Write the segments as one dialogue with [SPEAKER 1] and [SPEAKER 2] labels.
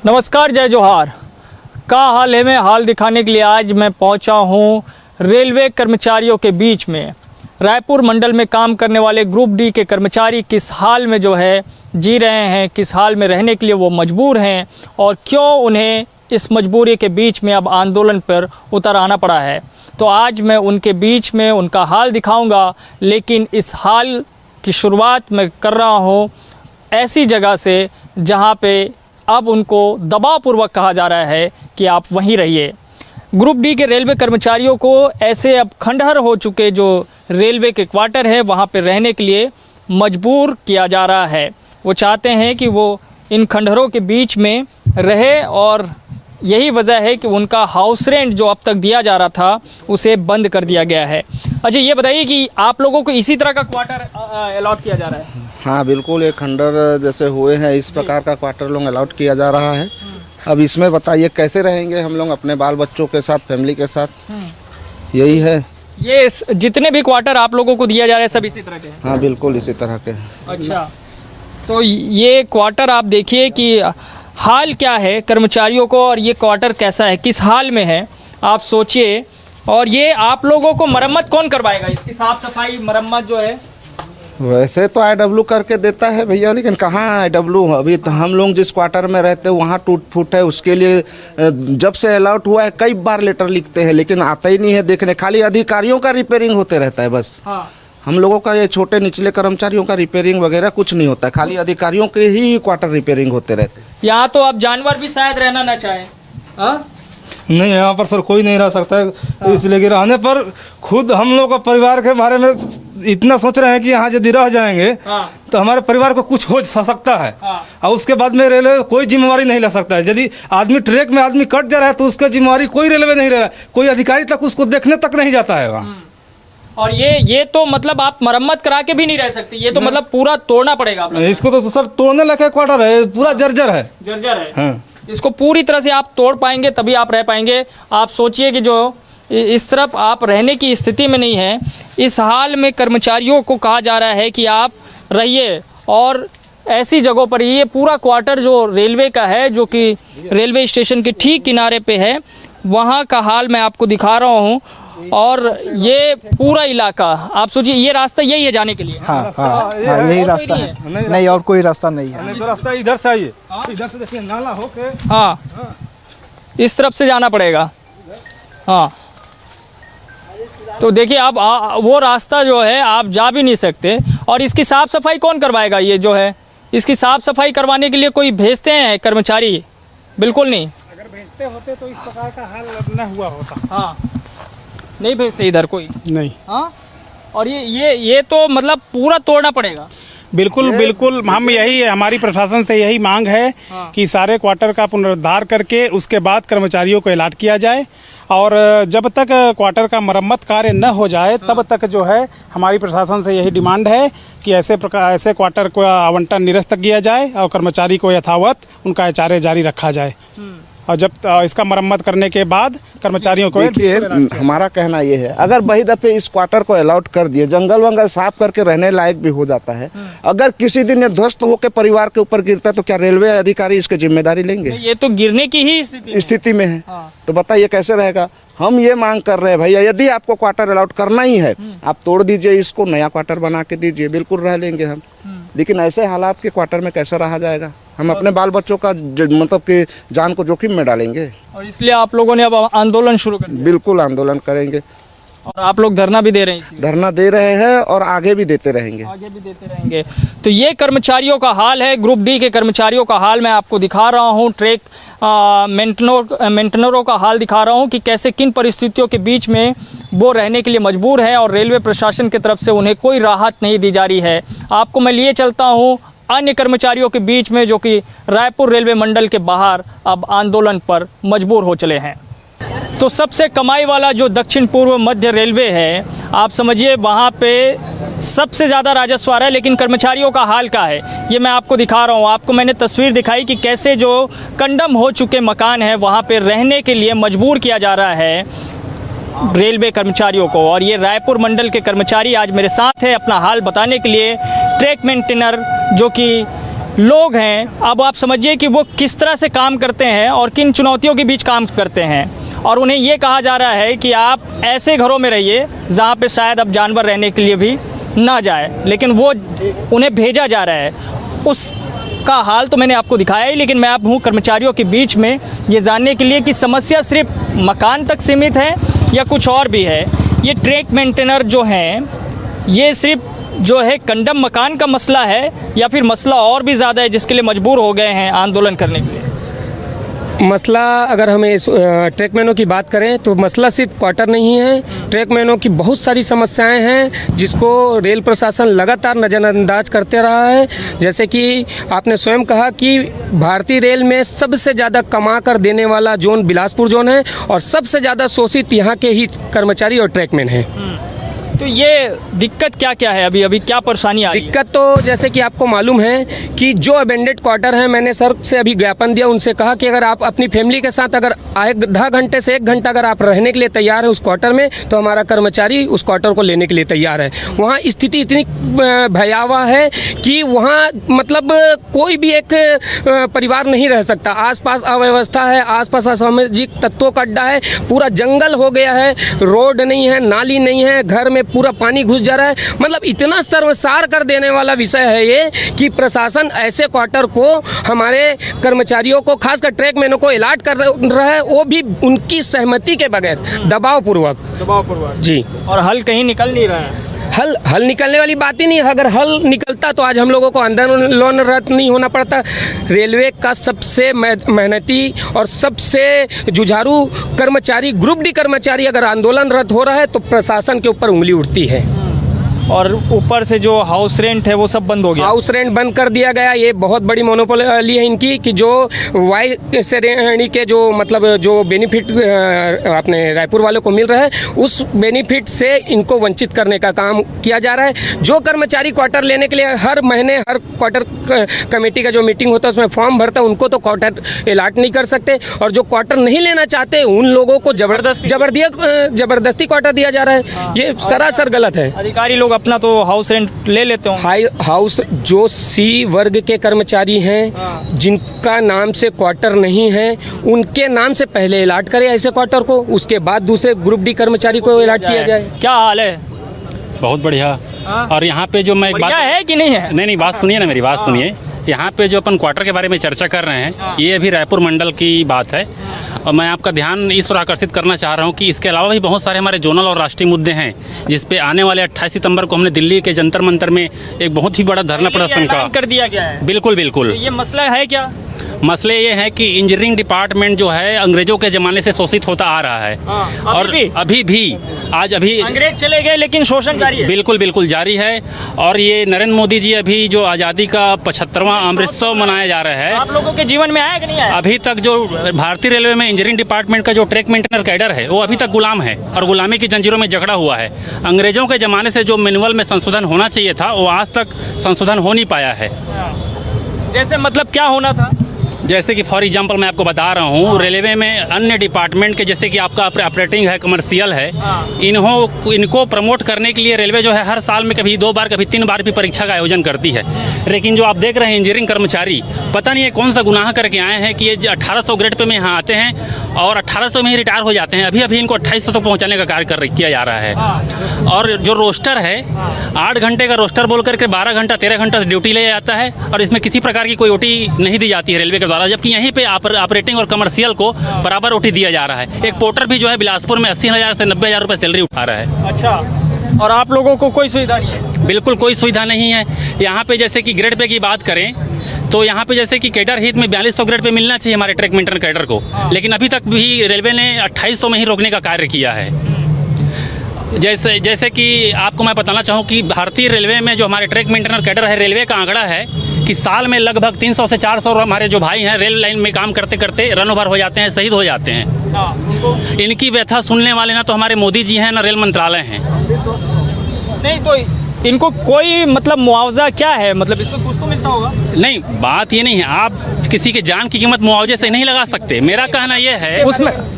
[SPEAKER 1] नमस्कार, जय जोहार। का हाल है में हाल दिखाने के लिए आज मैं पहुंचा हूं रेलवे कर्मचारियों के बीच में। रायपुर मंडल में काम करने वाले ग्रुप डी के कर्मचारी किस हाल में जो है जी रहे हैं, किस हाल में रहने के लिए वो मजबूर हैं और क्यों उन्हें इस मजबूरी के बीच में अब आंदोलन पर उतर आना पड़ा है। तो आज मैं उनके बीच में उनका हाल दिखाऊंगा, लेकिन इस हाल की शुरुआत मैं कर रहा हूं ऐसी जगह से जहां पे अब उनको दबावपूर्वक कहा जा रहा है कि आप वहीं रहिए। ग्रुप डी के रेलवे कर्मचारियों को ऐसे अब खंडहर हो चुके जो रेलवे के क्वार्टर है वहाँ पे रहने के लिए मजबूर किया जा रहा है। वो चाहते हैं कि वो इन खंडहरों के बीच में रहे और यही वजह है कि उनका हाउस रेंट जो अब तक दिया जा रहा था उसे बंद कर दिया गया है। अच्छा, ये बताइए कि आप लोगों को इसी तरह का क्वार्टर अलॉट किया जा रहा है?
[SPEAKER 2] हाँ बिल्कुल, एक खंडर जैसे हुए हैं इस प्रकार का क्वार्टर लोग अलॉट किया जा रहा है। अब इसमें बताइए कैसे रहेंगे हम लोग अपने बाल बच्चों के साथ, फैमिली के साथ, यही है।
[SPEAKER 1] ये जितने भी क्वार्टर आप लोगों को दिया जा रहा है सब इसी तरह के हैं?
[SPEAKER 2] हाँ बिल्कुल इसी तरह के।
[SPEAKER 1] अच्छा, तो ये क्वार्टर आप देखिए कि हाल क्या है कर्मचारियों को और ये क्वार्टर कैसा है, किस हाल में है, आप सोचिए। और ये आप लोगों को मरम्मत कौन करवाएगा? इसकी साफ सफाई मरम्मत जो है
[SPEAKER 2] वैसे तो IW करके देता है भैया, लेकिन कहाँ IW, अभी तो हम लोग जिस क्वार्टर में रहते हैं वहाँ टूट फूट है। उसके लिए जब से अलॉट हुआ है कई बार लेटर लिखते हैं लेकिन आता ही नहीं है देखने। खाली अधिकारियों का रिपेयरिंग होते रहता है बस।
[SPEAKER 1] हाँ। हम
[SPEAKER 2] लोगों का ये छोटे निचले कर्मचारियों का रिपेयरिंग वगैरह कुछ नहीं होता, खाली अधिकारियों के ही क्वार्टर रिपेयरिंग होते रहते हैं।
[SPEAKER 1] यहाँ तो अब जानवर भी शायद रहना ना चाहे। हाँ?
[SPEAKER 3] नहीं, यहाँ पर सर कोई नहीं रह सकता है। हाँ। इसलिए कि रहने पर खुद हम लोग का परिवार के बारे में इतना सोच रहे हैं कि यहाँ यदि रह जाएंगे हाँ। तो हमारे परिवार को कुछ हो सकता है हाँ। और उसके बाद में रेलवे कोई जिम्मेवारी नहीं ले सकता है। यदि आदमी ट्रैक में आदमी कट जा रहा है तो उसका जिम्मेवारी कोई रेलवे नहीं ले रहा है, कोई अधिकारी तक उसको देखने तक नहीं जाता है वहाँ।
[SPEAKER 1] और ये तो मतलब आप मरम्मत करा के भी नहीं रह सकते, ये तो मतलब पूरा तोड़ना पड़ेगा आप।
[SPEAKER 3] इसको तो सर तोड़ने लगे क्वार्टर है, पूरा जर्जर है।
[SPEAKER 1] जर्जर है
[SPEAKER 3] हाँ।
[SPEAKER 1] इसको पूरी तरह से आप तोड़ पाएंगे तभी आप रह पाएंगे। आप सोचिए कि जो इस तरफ आप रहने की स्थिति में नहीं है, इस हाल में कर्मचारियों को कहा जा रहा है कि आप रहिए। और ऐसी जगहों पर ये पूरा क्वार्टर जो रेलवे का है, जो कि रेलवे स्टेशन के ठीक किनारे पे है, वहाँ का हाल मैं आपको दिखा रहा हूँ। और ये पूरा इलाका आप सोचिए, ये रास्ता यही है जाने के लिए।
[SPEAKER 4] हाँ, यही रास्ता है, नहीं और कोई रास्ता नहीं है।
[SPEAKER 3] तो रास्ता इधर से आइए, इधर से देखिए नाला होके
[SPEAKER 1] हाँ इस तरफ से जाना पड़ेगा। हाँ तो देखिए अब वो रास्ता जो है आप जा भी नहीं सकते। और इसकी साफ़ सफाई कौन करवाएगा? ये जो है इसकी साफ़ सफाई करवाने के लिए कोई भेजते हैं कर्मचारी? बिल्कुल नहीं।
[SPEAKER 4] अगर भेजते होते तो इस प्रकार का हाल न हुआ होता।
[SPEAKER 1] हाँ, नहीं भेजते इधर कोई
[SPEAKER 4] नहीं।
[SPEAKER 1] हाँ, और ये तो मतलब पूरा तोड़ना पड़ेगा।
[SPEAKER 4] बिल्कुल बिल्कुल, हम यही हमारी प्रशासन से यही मांग है हाँ। कि सारे क्वार्टर का पुनरुद्धार करके उसके बाद कर्मचारियों को अलॉट किया जाए। और जब तक क्वार्टर का मरम्मत कार्य न हो जाए तब तक जो है हमारी प्रशासन से यही डिमांड है कि ऐसे क्वार्टर को आवंटन निरस्त किया जाए और कर्मचारी को यथावत उनका एचआरए जारी रखा जाए। और जब इसका मरम्मत करने के बाद कर्मचारियों को
[SPEAKER 2] देखिए, हमारा कहना ये है, अगर वही दफे इस क्वार्टर को अलॉट कर दिए, जंगल वंगल साफ करके रहने लायक भी हो जाता है, अगर किसी दिन ये ध्वस्त होकर परिवार के ऊपर गिरता है तो क्या रेलवे अधिकारी इसकी जिम्मेदारी लेंगे?
[SPEAKER 1] ये तो गिरने की ही
[SPEAKER 2] स्थिति में है। तो बताइए कैसे रहेगा? हम ये मांग कर रहे हैं भैया, यदि आपको क्वार्टर अलॉट करना ही है आप तोड़ दीजिए, इसको नया क्वार्टर बना के दीजिए, बिल्कुल रह लेंगे हम। लेकिन ऐसे हालात के क्वार्टर में कैसे रहा जाएगा? हम अपने बाल बच्चों का मतलब कि जान को जोखिम में डालेंगे।
[SPEAKER 1] और इसलिए आप लोगों ने अब आंदोलन शुरू कर दिया?
[SPEAKER 2] बिल्कुल आंदोलन करेंगे।
[SPEAKER 1] और आप लोग धरना भी दे रहे हैं?
[SPEAKER 2] धरना दे रहे हैं और आगे भी देते रहेंगे।
[SPEAKER 1] आगे भी देते रहेंगे। तो ये कर्मचारियों का हाल है, ग्रुप डी के कर्मचारियों का हाल मैं आपको दिखा रहा हूँ। ट्रैक मेंटेनरों का हाल दिखा रहा हूँ कि कैसे किन परिस्थितियों के बीच में वो रहने के लिए मजबूर है और रेलवे प्रशासन की तरफ से उन्हें कोई राहत नहीं दी जा रही है। आपको मैं लिए चलता हूँ अन्य कर्मचारियों के बीच में जो कि रायपुर रेलवे मंडल के बाहर अब आंदोलन पर मजबूर हो चले हैं। तो सबसे कमाई वाला जो दक्षिण पूर्व मध्य रेलवे है, आप समझिए वहाँ पे सबसे ज़्यादा राजस्व आ रहा है, लेकिन कर्मचारियों का हाल क्या है ये मैं आपको दिखा रहा हूँ। आपको मैंने तस्वीर दिखाई कि कैसे जो कंडम हो चुके मकान हैं वहाँ पे रहने के लिए मजबूर किया जा रहा है रेलवे कर्मचारियों को। और ये रायपुर मंडल के कर्मचारी आज मेरे साथ है अपना हाल बताने के लिए। ट्रैक मेंटेनर जो कि लोग हैं, अब आप समझिए कि वो किस तरह से काम करते हैं और किन चुनौतियों के बीच काम करते हैं। और उन्हें ये कहा जा रहा है कि आप ऐसे घरों में रहिए जहाँ पे शायद अब जानवर रहने के लिए भी ना जाए, लेकिन वो उन्हें भेजा जा रहा है। उसका हाल तो मैंने आपको दिखाया ही, लेकिन मैं अब हूँ कर्मचारियों के बीच में ये जानने के लिए कि समस्या सिर्फ मकान तक सीमित है या कुछ और भी है। ये ट्रैक मेंटेनर जो हैं, ये सिर्फ जो है कंडम मकान का मसला है या फिर मसला और भी ज़्यादा है जिसके लिए मजबूर हो गए हैं आंदोलन करने के लिए?
[SPEAKER 5] मसला अगर हमें ट्रैकमैनों की बात करें तो मसला सिर्फ क्वार्टर नहीं है। ट्रैकमैनों की बहुत सारी समस्याएं हैं जिसको रेल प्रशासन लगातार नज़रअंदाज करते रहा है। जैसे कि आपने स्वयं कहा कि भारतीय रेल में सबसे ज़्यादा कमा कर देने वाला जोन बिलासपुर जोन है और सबसे ज़्यादा शोषित यहाँ के ही कर्मचारी और ट्रैकमैन हैं।
[SPEAKER 1] तो ये दिक्कत क्या क्या है, अभी क्या परेशानी आ रही है?
[SPEAKER 5] दिक्कत तो जैसे कि आपको मालूम है कि जो अबेंडेड क्वार्टर हैं, मैंने सर से अभी ज्ञापन दिया, उनसे कहा कि अगर आप अपनी फैमिली के साथ अगर आधा घंटे से 1 घंटा अगर आप रहने के लिए तैयार है उस क्वार्टर में, तो हमारा कर्मचारी उस क्वार्टर को लेने के लिए तैयार है। वहाँ स्थिति इतनी भयावह है कि वहाँ मतलब कोई भी एक परिवार नहीं रह सकता। आसपास अव्यवस्था है, आसपास असामाजिक तत्वों का अड्डा है, पूरा जंगल हो गया है, रोड नहीं है, नाली नहीं है, घर में पूरा पानी घुस जा रहा है। मतलब इतना शर्मसार कर देने वाला विषय है ये कि प्रशासन ऐसे क्वार्टर को हमारे कर्मचारियों को, खासकर ट्रैकमैनों को अलॉट कर रहा है, वो भी उनकी सहमति के बगैर, दबाव पूर्वक जी।
[SPEAKER 1] और हल कहीं निकल नहीं रहा है।
[SPEAKER 5] हल निकलने वाली बात ही नहीं है। अगर हल निकलता तो आज हम लोगों को आंदोलनरत नहीं होना पड़ता। रेलवे का सबसे मेहनती और सबसे जुझारू कर्मचारी, ग्रुप डी कर्मचारी अगर आंदोलनरत हो रहा है तो प्रशासन के ऊपर उंगली उठती है।
[SPEAKER 1] और ऊपर से जो हाउस रेंट है वो सब बंद हो गया।
[SPEAKER 5] हाउस रेंट बंद कर दिया गया। ये बहुत बड़ी मोनोपोली है इनकी कि जो वाई श्रेणी के जो मतलब जो बेनिफिट अपने रायपुर वालों को मिल रहा है, उस बेनिफिट से इनको वंचित करने का काम किया जा रहा है। जो कर्मचारी क्वार्टर लेने के लिए हर महीने हर क्वार्टर कमेटी का जो मीटिंग होता है उसमें फॉर्म भरता है, उनको तो क्वार्टर अलॉट नहीं कर सकते। और जो क्वार्टर नहीं लेना चाहते उन लोगों को जबरदस्ती क्वार्टर दिया जा रहा है। ये सरासर गलत है।
[SPEAKER 1] अधिकारी लोग अपना तो हाउस रेंट ले लेते हो।
[SPEAKER 5] हाउस जो सी वर्ग के कर्मचारी हैं जिनका नाम से क्वार्टर नहीं है, उनके नाम से पहले अलॉट करें ऐसे क्वार्टर को, उसके बाद दूसरे ग्रुप डी कर्मचारी को अलॉट किया जाए।
[SPEAKER 1] क्या हाल है?
[SPEAKER 6] बहुत बढ़िया। और यहाँ पे जो मैं एक बात
[SPEAKER 1] है कि नहीं है?
[SPEAKER 6] नहीं बात सुनिए ना, मेरी बात सुनिए। यहाँ पे जो अपन क्वार्टर के बारे में चर्चा कर रहे हैं, ये अभी रायपुर मंडल की बात है। और मैं आपका ध्यान इस ओर आकर्षित करना चाह रहा हूँ कि इसके अलावा भी बहुत सारे हमारे जोनल और राष्ट्रीय मुद्दे हैं जिस पे आने वाले 28 सितंबर को हमने दिल्ली के जंतर मंतर में एक बहुत ही बड़ा धरना प्रदर्शन का
[SPEAKER 1] कर दिया गया है।
[SPEAKER 6] बिल्कुल बिल्कुल।
[SPEAKER 1] ये मसला है क्या?
[SPEAKER 6] मसले ये हैं कि इंजीनियरिंग डिपार्टमेंट जो है अंग्रेजों के ज़माने से शोषित होता आ रहा है। और अभी भी
[SPEAKER 1] अंग्रेज चले गए लेकिन शोषण जारी है।
[SPEAKER 6] बिल्कुल बिल्कुल जारी है। और ये नरेंद्र मोदी जी अभी जो आज़ादी का 75वां अमृतोत्सव मनाया जा रहा है,
[SPEAKER 1] आप लोगों के जीवन में आया कि नहीं आया?
[SPEAKER 6] अभी तक जो भारतीय रेलवे में इंजीनियरिंग डिपार्टमेंट का जो ट्रैक मेंटेनर कैडर है वो अभी तक गुलाम है और गुलामी की जंजीरों में जकड़ा हुआ है। अंग्रेजों के ज़माने से जो मैनुअल में संशोधन होना चाहिए था वो आज तक संशोधन हो नहीं पाया है।
[SPEAKER 1] जैसे मतलब क्या होना था?
[SPEAKER 6] जैसे कि फॉर एग्जांपल मैं आपको बता रहा हूँ, रेलवे में अन्य डिपार्टमेंट के जैसे कि आपका ऑपरेटिंग है, कमर्शियल है, इनको प्रमोट करने के लिए रेलवे जो है हर साल में कभी 2 बार कभी 3 बार भी परीक्षा का आयोजन करती है। लेकिन जो आप देख रहे हैं इंजीनियरिंग कर्मचारी, पता नहीं ये कौन सा गुनाह करके आए हैं कि ये 1800 ग्रेड पे में यहाँ आते हैं और 1800 में ही रिटायर हो जाते हैं। अभी इनको 2800 तक पहुँचाने का कार्य किया जा रहा है। और जो रोस्टर है 8 घंटे का रोस्टर बोल करके 12 घंटा 13 घंटा ड्यूटी ले जाता है और इसमें किसी प्रकार की कोई ओटी नहीं दी जाती है रेलवे के द्वारा, जबकि यहीं पे ऑपरेटिंग और कमर्शियल को बराबर ओटी दिया जा रहा है। एक पोर्टर भी जो है बिलासपुर में 80,000 से 90,000 रुपये सैलरी उठा रहा है।
[SPEAKER 1] अच्छा, और आप लोगों को कोई सुविधा नहीं है?
[SPEAKER 6] बिल्कुल कोई सुविधा नहीं है। यहाँ पे जैसे कि ग्रेड पे की बात करें तो यहाँ पे जैसे कि कैडर हित में 4200 ग्रेड पे मिलना चाहिए हमारे ट्रैक मेंटेनर कैडर को, लेकिन अभी तक भी रेलवे ने 2800 में ही रोकने का कार्य किया है। जैसे कि आपको मैं बताना चाहूँ कि भारतीय रेलवे में जो हमारे ट्रैक मेंटेनर कैडर है, रेलवे का आंकड़ा है कि साल में लगभग 300 से 400 हमारे जो भाई हैं रेल लाइन में काम करते करते रन ओवर हो जाते हैं, शहीद हो जाते हैं। इनकी व्यथा सुनने वाले ना तो हमारे मोदी जी हैं ना रेल मंत्रालय हैं।
[SPEAKER 1] नहीं तो इनको कोई मतलब मुआवजा क्या है, मतलब इसमें कुछ तो मिलता होगा?
[SPEAKER 6] नहीं, बात ये नहीं है, आप किसी के जान की कीमत मुआवजे से नहीं लगा सकते। मेरा कहना यह है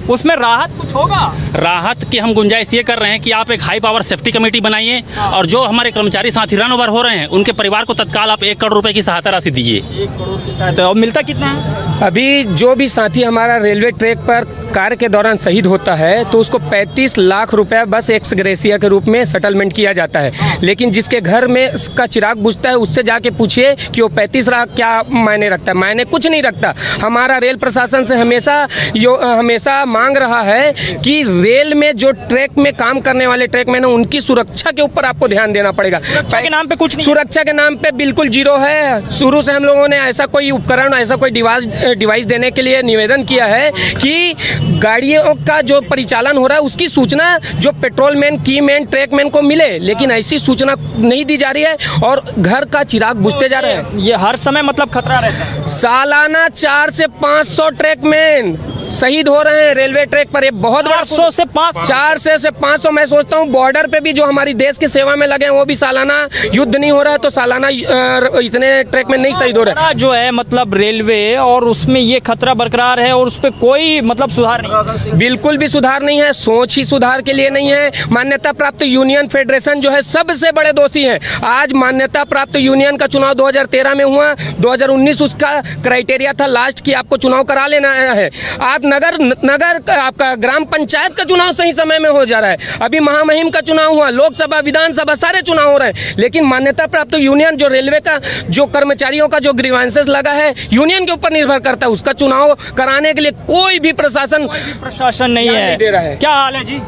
[SPEAKER 1] उसमें राहत कुछ होगा?
[SPEAKER 6] राहत की हम गुंजाइश ये कर रहे हैं कि आप एक हाई पावर सेफ्टी कमेटी बनाइए और जो हमारे कर्मचारी साथी रन ओवर हो रहे हैं उनके परिवार को तत्काल आप 1 करोड़ रुपए की सहायता राशि दीजिए।
[SPEAKER 1] 1 करोड़ की सहायता, और मिलता कितना है?
[SPEAKER 5] अभी जो भी साथी हमारा रेलवे ट्रैक पर कार्य के दौरान शहीद होता है तो उसको 35 लाख रुपए बस एक्स ग्रेसिया के रूप में सेटलमेंट किया जाता है। लेकिन जिसके घर में इसका चिराग बुझता है उससे जाके पूछिए कि वो 35 लाख क्या मायने रखता है। मायने कुछ नहीं रखता। हमारा रेल प्रशासन से हमेशा मांग रहा है कि रेल में जो ट्रैक में काम करने वाले ट्रैकमैन हैं उनकी सुरक्षा के ऊपर आपको ध्यान देना पड़ेगा।
[SPEAKER 1] सुरक्षा के नाम पे कुछ नहीं,
[SPEAKER 5] सुरक्षा के नाम पे बिल्कुल जीरो है। शुरू से हम लोगों ने ऐसा कोई उपकरण, ऐसा कोई डिवाइस देने के लिए निवेदन किया है कि गाड़ियों का जो परिचालन हो रहा है उसकी सूचना जो पेट्रोलमैन, कीमैन, ट्रैकमैन को मिले, लेकिन ऐसी सूचना नहीं दी जा रही है और घर का चिराग बुझते जा रहे हैं।
[SPEAKER 1] ये हर समय मतलब खतरा रहता है।
[SPEAKER 5] सालाना 400 से 500 ट्रैकमैन शहीद हो रहे हैं रेलवे ट्रैक पर। ये बहुत बड़ा
[SPEAKER 1] 400 से 500
[SPEAKER 5] 400 से 500। मैं सोचता हूँ बॉर्डर पे भी जो हमारी देश की सेवा में लगे हैं वो भी सालाना युद्ध नहीं हो रहा है तो सालाना इतने ट्रैकमैन नहीं शहीद हो रहे हैं।
[SPEAKER 1] जो है मतलब रेलवे और उसमें ये खतरा बरकरार है और उस पर कोई मतलब सुधार नहीं,
[SPEAKER 5] बिल्कुल भी सुधार नहीं है। सोच ही सुधार के लिए नहीं है। मान्यता प्राप्त यूनियन फेडरेशन जो है सबसे बड़े दोषी हैं। आज मान्यता प्राप्त यूनियन का चुनाव 2013 में हुआ, 2019 उसका क्राइटेरिया था लास्ट कि आपको चुनाव करा लेना है। आप नगर आपका ग्राम पंचायत का चुनाव सही समय में हो जा रहा है। अभी महामहिम का चुनाव हुआ, लोकसभा, विधानसभा, सारे चुनाव हो रहे हैं, लेकिन मान्यता प्राप्त यूनियन जो रेलवे का जो कर्मचारियों का जो ग्रीवांसेस लगा है यूनियन के ऊपर निर्भर करता है, उसका चुनाव कराने के लिए कोई भी प्रशासन
[SPEAKER 1] नहीं है।
[SPEAKER 5] दे रहा है।
[SPEAKER 1] क्या हाल है जी?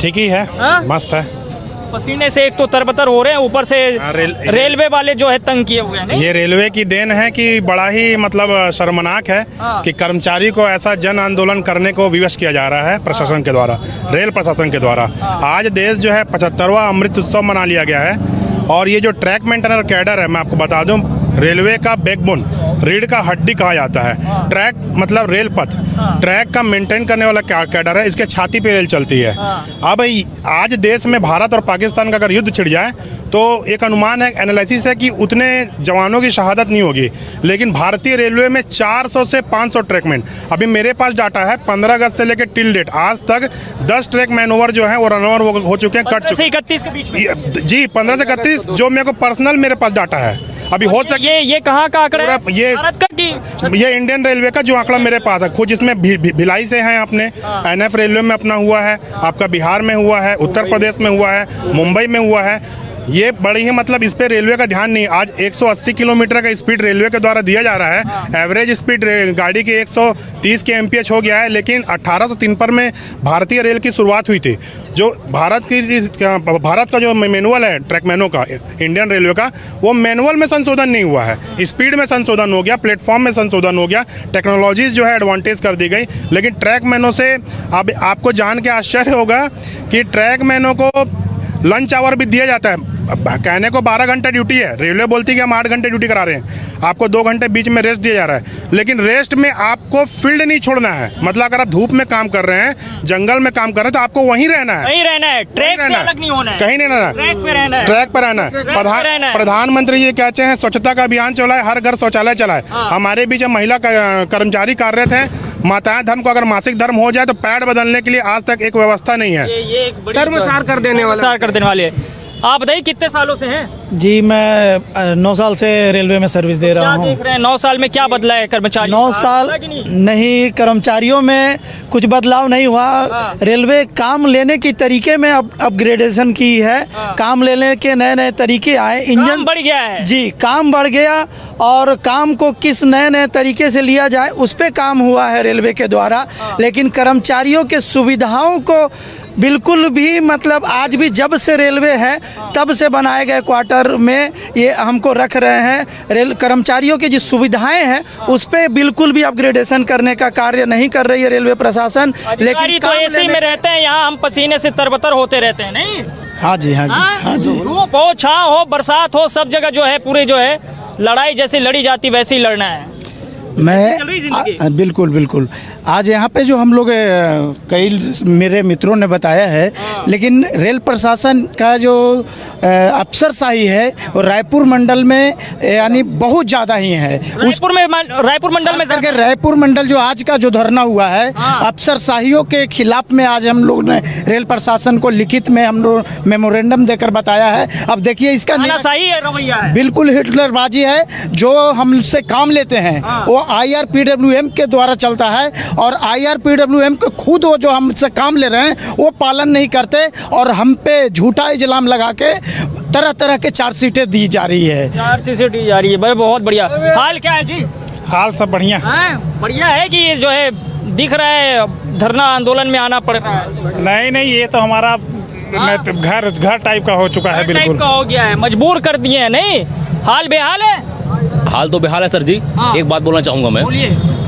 [SPEAKER 4] ठीक ही है, मस्त है।
[SPEAKER 1] पसीने से एक तो तरबतर हो रहे हैं, ऊपर से रेलवे वाले जो है तंग किए हुए हैं। नहीं?
[SPEAKER 4] ये रेलवे की देन है कि बड़ा ही मतलब शर्मनाक है कि कर्मचारी को ऐसा जन आंदोलन करने को विवश किया जा रहा है प्रशासन के द्वारा, रेल प्रशासन के द्वारा। आज देश जो है 75वां अमृत उत्सव मना लिया गया है और ये जो ट्रैक मेंटेनर कैडर है, मैं आपको बता दूं, रेलवे का बैकबोन, रीढ़ का हड्डी कहा जाता है। ट्रैक मतलब रेल पथ, ट्रैक का मेंटेन करने वाला कैडर है, इसके छाती पे रेल चलती है। अब आज देश में भारत और पाकिस्तान का अगर युद्ध छिड़ जाए तो एक अनुमान है, एनालिसिस है कि उतने जवानों की शहादत नहीं होगी, लेकिन भारतीय रेलवे में 400 से 500 ट्रैकमैन, अभी मेरे पास डाटा है 15 अगस्त से लेकर टिल डेट आज तक 10 ट्रैक मैनओवर जो है वो रन ओवर हो चुके हैं, कट चुके हैं।
[SPEAKER 1] 31 के बीच में
[SPEAKER 4] जी 15 से 31 जो मेरे को पर्सनल मेरे पास डाटा है। अभी हो सके
[SPEAKER 1] ये कहाँ का आंकड़ा है?
[SPEAKER 4] ये
[SPEAKER 1] भारत का कि
[SPEAKER 4] ये इंडियन रेलवे का जो आंकड़ा मेरे पास है खुद, जिसमें भिलाई से है अपने एनएफ रेलवे में अपना हुआ है, आपका बिहार में हुआ है, उत्तर प्रदेश में हुआ है, मुंबई में हुआ है। ये बड़ी ही मतलब इस पे रेलवे का ध्यान नहीं। आज 180 किलोमीटर का स्पीड रेलवे के द्वारा दिया जा रहा है। एवरेज स्पीड गाड़ी की 130 के एमपीएच हो गया है, लेकिन 1803 पर में भारतीय रेल की शुरुआत हुई थी। जो भारत का जो मैनुअल है ट्रैकमैनों का, इंडियन रेलवे का, वो मैनुअल में संशोधन नहीं हुआ है। स्पीड में संशोधन हो गया, प्लेटफॉर्म में संशोधन हो गया, टेक्नोलॉजीज जो है एडवांटेज कर दी गई, लेकिन ट्रैकमैनों से अब आपको जान के आश्चर्य होगा कि ट्रैकमैनों को लंच आवर भी दिया जाता है। कहने को 12 घंटे ड्यूटी है, रेलवे बोलती है कि हम 8 घंटे ड्यूटी करा रहे हैं, आपको 2 घंटे बीच में रेस्ट दिया जा रहा है, लेकिन रेस्ट में आपको फील्ड नहीं छोड़ना है। मतलब अगर आप धूप में काम कर रहे हैं, जंगल में काम कर रहे हैं, तो आपको वहीं रहना है,
[SPEAKER 1] वहीं रहना है, ट्रैक से अलग नहीं होना है,
[SPEAKER 4] कहीं नहीं रहना,
[SPEAKER 1] ट्रैक पे रहना है,
[SPEAKER 4] ट्रैक पर रहना है। प्रधानमंत्री ये कहते हैं स्वच्छता का अभियान चलाए, हर घर शौचालय चलाए। हमारे बीच महिला कर्मचारी कार्यरत हैं, माताएं धर्म को अगर मासिक धर्म हो जाए तो पैड बदलने के लिए आज तक एक व्यवस्था नहीं है।
[SPEAKER 1] ये
[SPEAKER 5] शर्मसार कर देने वाले।
[SPEAKER 1] आप बताइए कितने सालों से हैं?
[SPEAKER 7] जी मैं 9 साल से रेलवे में सर्विस दे रहा
[SPEAKER 1] क्या
[SPEAKER 7] हूँ।
[SPEAKER 1] देख रहे हैं 9 साल में क्या बदला है कर्मचारी?
[SPEAKER 7] 9 साल नहीं, कर्मचारियों में कुछ बदलाव नहीं हुआ। रेलवे काम लेने की तरीके में अपग्रेडेशन की है। काम लेने के नए नए तरीके आए, इंजन
[SPEAKER 1] बढ़ गया है।
[SPEAKER 7] जी काम बढ़ गया और काम को किस नए नए तरीके से लिया जाए उस पर काम हुआ है रेलवे के द्वारा। लेकिन कर्मचारियों के सुविधाओं को बिल्कुल भी मतलब आज भी जब से रेलवे है तब से बनाए गए क्वार्टर में ये हमको रख रहे हैं। रेल कर्मचारियों की जो सुविधाएं हैं उस पर बिल्कुल भी अपग्रेडेशन करने का कार्य नहीं कर रही है रेलवे प्रशासन।
[SPEAKER 1] लेकिन तो एसी में रहते हैं, यहाँ हम पसीने से तरबतर होते रहते हैं। नहीं,
[SPEAKER 7] हाँ जी, हाँ जी, हाँ जी।
[SPEAKER 1] धूप हो, छाँव हो, बरसात हो, सब जगह जो है पूरे जो है लड़ाई जैसी लड़ी जाती वैसे ही लड़ना है।
[SPEAKER 7] मैं बिल्कुल बिल्कुल आज यहाँ पे जो हम लोग कई मेरे मित्रों ने बताया है, लेकिन रेल प्रशासन का जो अफसरशाही है वो रायपुर मंडल में यानी बहुत ज़्यादा ही है।
[SPEAKER 1] रायपुर मंडल में
[SPEAKER 7] करके रायपुर मंडल जो आज का जो धरना हुआ है अफसरशाहियों के खिलाफ में, आज हम लोग ने रेल प्रशासन को लिखित में हम लोग मेमोरेंडम देकर बताया है। अब देखिए इसका
[SPEAKER 1] सही है रवैया है,
[SPEAKER 7] बिल्कुल हिटलरबाजी है। जो हमसे काम लेते हैं वो IRPWM के द्वारा चलता है और IRPWM को खुद वो जो हमसे काम ले रहे हैं वो पालन नहीं करते और हम पे झूठा इल्ज़ाम लगा के तरह तरह के चार्जशीटें दी जा रही है।
[SPEAKER 1] चार्जशीटें दी जा रही है, बहुत बढ़िया। हाल क्या है जी?
[SPEAKER 4] हाल सब बढ़िया
[SPEAKER 1] बढ़िया है कि ये जो है दिख रहा है धरना आंदोलन में आना पड़ रहा है।
[SPEAKER 4] नहीं ये तो हमारा घर टाइप का हो चुका है, बिल्कुल
[SPEAKER 1] टाइप का हो गया है, मजबूर कर दिए हैं। नहीं हाल बेहाल है,
[SPEAKER 8] हाल तो बेहाल है सर जी। एक बात बोलना चाहूँगा मैं,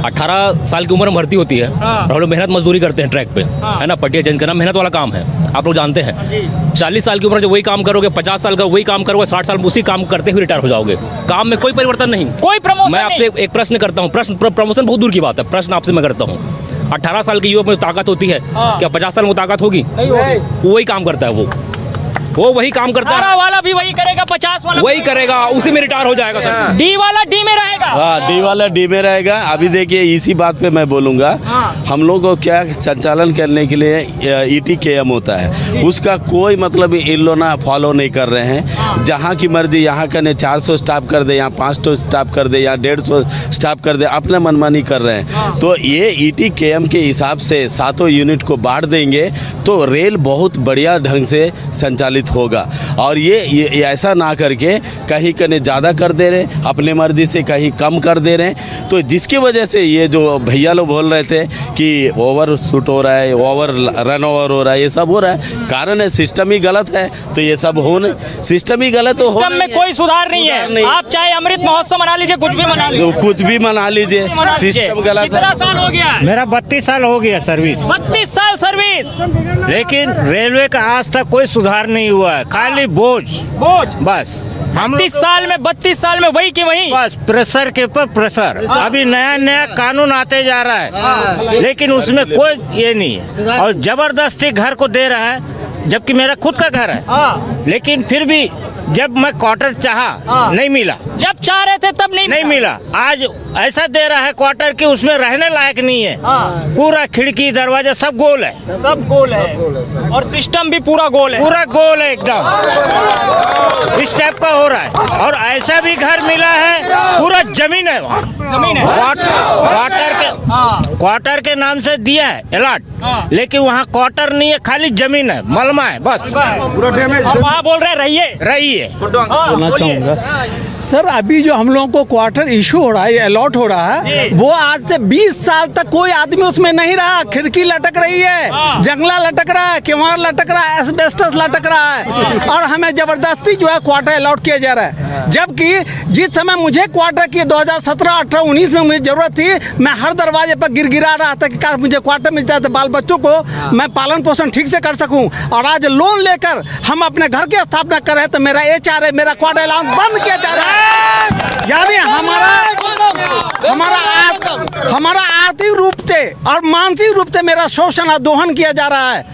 [SPEAKER 8] 18 साल की उम्र में भर्ती होती है और हम लोग मेहनत मजदूरी करते हैं ट्रैक पे, है ना। पट्टियाँ चेंज करना मेहनत वाला काम है, आप लोग जानते हैं। 40 साल की उम्र जो वही काम करोगे, 50 साल का वही काम करोगे, 60 साल में उसी काम करते हुए रिटायर हो जाओगे। काम में कोई परिवर्तन नहीं,
[SPEAKER 1] कोई प्रमोशन।
[SPEAKER 8] मैं आपसे एक प्रश्न करता हूँ, प्रमोशन बहुत दूर की बात है, प्रश्न आपसे मैं करता हूँ। 18 साल के युवक में ताकत होती है, क्या 50 साल में ताकत होगी? वो वही काम करता है, वो वही काम करता है।
[SPEAKER 1] वाला भी वही करेगा, 50 वाला
[SPEAKER 8] वही करेगा, उसी में रिटायर हो जाएगा सर।
[SPEAKER 1] डी वाला डी में रहेगा।
[SPEAKER 9] हाँ, डी वाला डी में रहेगा। अभी देखिए इसी बात पे मैं बोलूँगा, हम लोग को क्या संचालन करने के लिए ETKM होता है, उसका कोई मतलब इन लोग ना फॉलो नहीं कर रहे हैं। जहाँ की मर्जी, यहाँ का 400 स्टाफ कर दे, यहाँ 500 स्टाफ कर दे, यहाँ 150 स्टाफ कर दे, अपना मनमानी कर रहे हैं। तो ये ETKM के हिसाब से 7 यूनिट को बांट देंगे तो रेल बहुत बढ़िया ढंग से संचालित होगा। और ये ऐसा ना करके कहीं कहीं ज़्यादा कर दे रहे, अपने मर्जी से कहीं कम कर दे रहे हैं। तो जिसकी वजह से ये जो भैया लोग बोल रहे थे कि ओवर शूट हो रहा है, ओवर रन ओवर हो रहा है, ये सब हो रहा है, कारण है सिस्टम ही गलत है। तो ये सब हो नहीं, सिस्टम ही गलत हो,
[SPEAKER 1] सिस्टम में कोई सुधार नहीं है। आप चाहे अमृत महोत्सव मना लीजिए, कुछ भी मना लीजिए,
[SPEAKER 9] कुछ भी मना लीजिए, सिस्टम गलत है।
[SPEAKER 1] कितना साल हो गया?
[SPEAKER 10] मेरा 32 साल हो गया सर्विस।
[SPEAKER 1] 32 साल सर्विस,
[SPEAKER 10] लेकिन रेलवे का आज तक कोई सुधार नहीं हुआ है, खाली बोझ बस। हम
[SPEAKER 1] 32 साल में वही की वही,
[SPEAKER 10] बस प्रेशर के ऊपर प्रेशर। अभी नया कानून आते जा रहा है, लेकिन उसमें कोई ये नहीं है और जबरदस्ती घर को दे रहा है, जबकि मेरा खुद का घर है। लेकिन फिर भी जब मैं क्वार्टर चाहा नहीं मिला,
[SPEAKER 1] जब चाह रहे थे तब नहीं
[SPEAKER 10] मिला। आज ऐसा दे रहा है क्वार्टर कि उसमें रहने लायक नहीं है। पूरा खिड़की दरवाजा सब गोल है,
[SPEAKER 1] सब गोल है और सिस्टम भी पूरा गोल है,
[SPEAKER 10] पूरा गोल है एकदम, इस टाइप का हो रहा है। और ऐसा भी घर मिला है, पूरा जमीन है, वहाँ
[SPEAKER 1] जमीन है,
[SPEAKER 10] क्वार्टर के नाम से दिया है अलॉट, लेकिन वहाँ क्वार्टर नहीं है, खाली जमीन है, मलमा है बस।
[SPEAKER 1] वहाँ बोल रहे रहिए।
[SPEAKER 7] बोलना चाहूँगा सर, अभी जो हम लोगों को क्वार्टर इशू हो रहा है, अलॉट हो रहा है, वो आज से 20 साल तक कोई आदमी उसमें नहीं रहा। खिड़की लटक रही है, जंगला लटक रहा है, किवाड़ लटक रहा है, एस्बेस्टस लटक रहा है और हमें जबरदस्ती जो है क्वार्टर अलॉट किया जा रहा है। जबकि जिस समय मुझे क्वार्टर की 2017, 18, 19 में मुझे जरूरत थी, मैं हर दरवाजे पर गिरगिरा रहा था कि काश मुझे क्वार्टर मिल जाए तो बाल बच्चों को मैं पालन पोषण ठीक से कर सकूं। और आज लोन लेकर हम अपने घर की स्थापना कर रहे हैं तो मेरा HRA, मेरा क्वार्टर अलाउंस बंद किया जा रहा है। यानी हमारा आर्थिक रूप से और मानसिक रूप से मेरा शोषण और दोहन किया जा रहा है।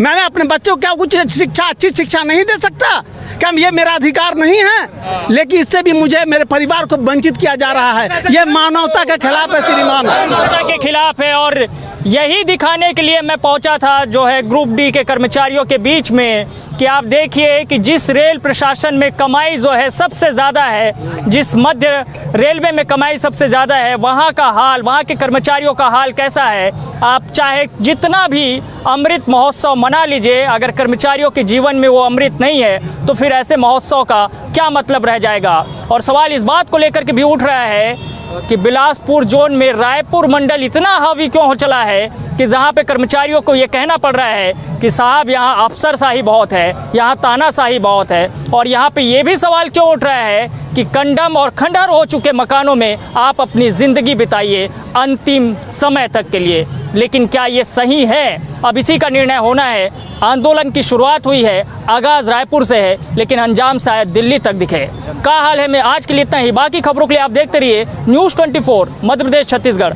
[SPEAKER 7] मैं अपने बच्चों को क्या कुछ अच्छी शिक्षा नहीं दे सकता? क्या ये मेरा अधिकार नहीं है? लेकिन इससे भी मुझे मेरे परिवार को वंचित किया जा रहा है। ये मानवता के खिलाफ है श्रीमान,
[SPEAKER 1] मानवता के खिलाफ है। और यही दिखाने के लिए मैं पहुंचा था जो है ग्रुप डी के कर्मचारियों के बीच में कि आप देखिए कि जिस रेल प्रशासन में कमाई जो है सबसे ज़्यादा है, जिस मध्य रेलवे में कमाई सबसे ज़्यादा है, वहाँ का हाल, वहाँ के कर्मचारियों का हाल कैसा है। आप चाहे जितना भी अमृत महोत्सव मना लीजिए, अगर कर्मचारियों के जीवन में वो अमृत नहीं है तो फिर ऐसे महोत्सव का क्या मतलब रह जाएगा। और सवाल इस बात को लेकर के भी उठ रहा है कि बिलासपुर जोन में रायपुर मंडल इतना हावी क्यों हो चला है कि जहाँ पे कर्मचारियों को ये कहना पड़ रहा है कि साहब यहाँ अफसरशाही बहुत है, यहाँ तानाशाही बहुत है। और यहाँ पे ये भी सवाल क्यों उठ रहा है कि कंडम और खंडहर हो चुके मकानों में आप अपनी ज़िंदगी बिताइए अंतिम समय तक के लिए। लेकिन क्या ये सही है? अब इसी का निर्णय होना है। आंदोलन की शुरुआत हुई है, आगाज़ रायपुर से है, लेकिन अंजाम शायद दिल्ली तक दिखे। क्या हाल है? मैं आज के लिए इतना ही। बाकी खबरों के लिए आप देखते रहिए News 24 मध्य प्रदेश छत्तीसगढ़।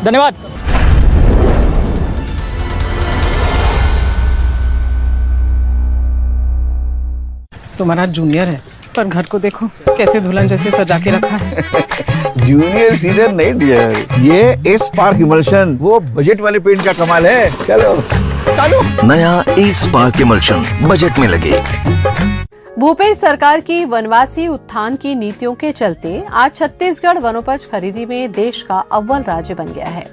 [SPEAKER 1] धन्यवाद।
[SPEAKER 11] तुम्हारा जूनियर है, पर घर को देखो कैसे दुल्हन जैसे सजा के रखा है।
[SPEAKER 12] जूनियर सीनियर नहीं डियर, ये एस पार्क इमल्शन, वो बजट वाले पेंट का कमाल है। चलो चलो।
[SPEAKER 13] नया एस पार्क इमल्शन बजट में लगे।
[SPEAKER 14] भूपेश सरकार की वनवासी उत्थान की नीतियों के चलते आज छत्तीसगढ़ वनोपज खरीदी में देश का अव्वल राज्य बन गया है।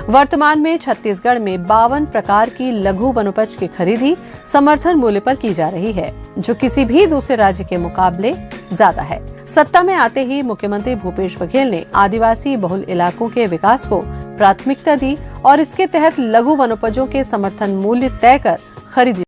[SPEAKER 14] वर्तमान में छत्तीसगढ़ में 52 प्रकार की लघु वनोपज की खरीदी समर्थन मूल्य पर की जा रही है, जो किसी भी दूसरे राज्य के मुकाबले ज्यादा है। सत्ता में आते ही मुख्यमंत्री भूपेश बघेल ने आदिवासी बहुल इलाकों के विकास को प्राथमिकता दी और इसके तहत लघु वनोपजों के समर्थन मूल्य तय कर खरीदी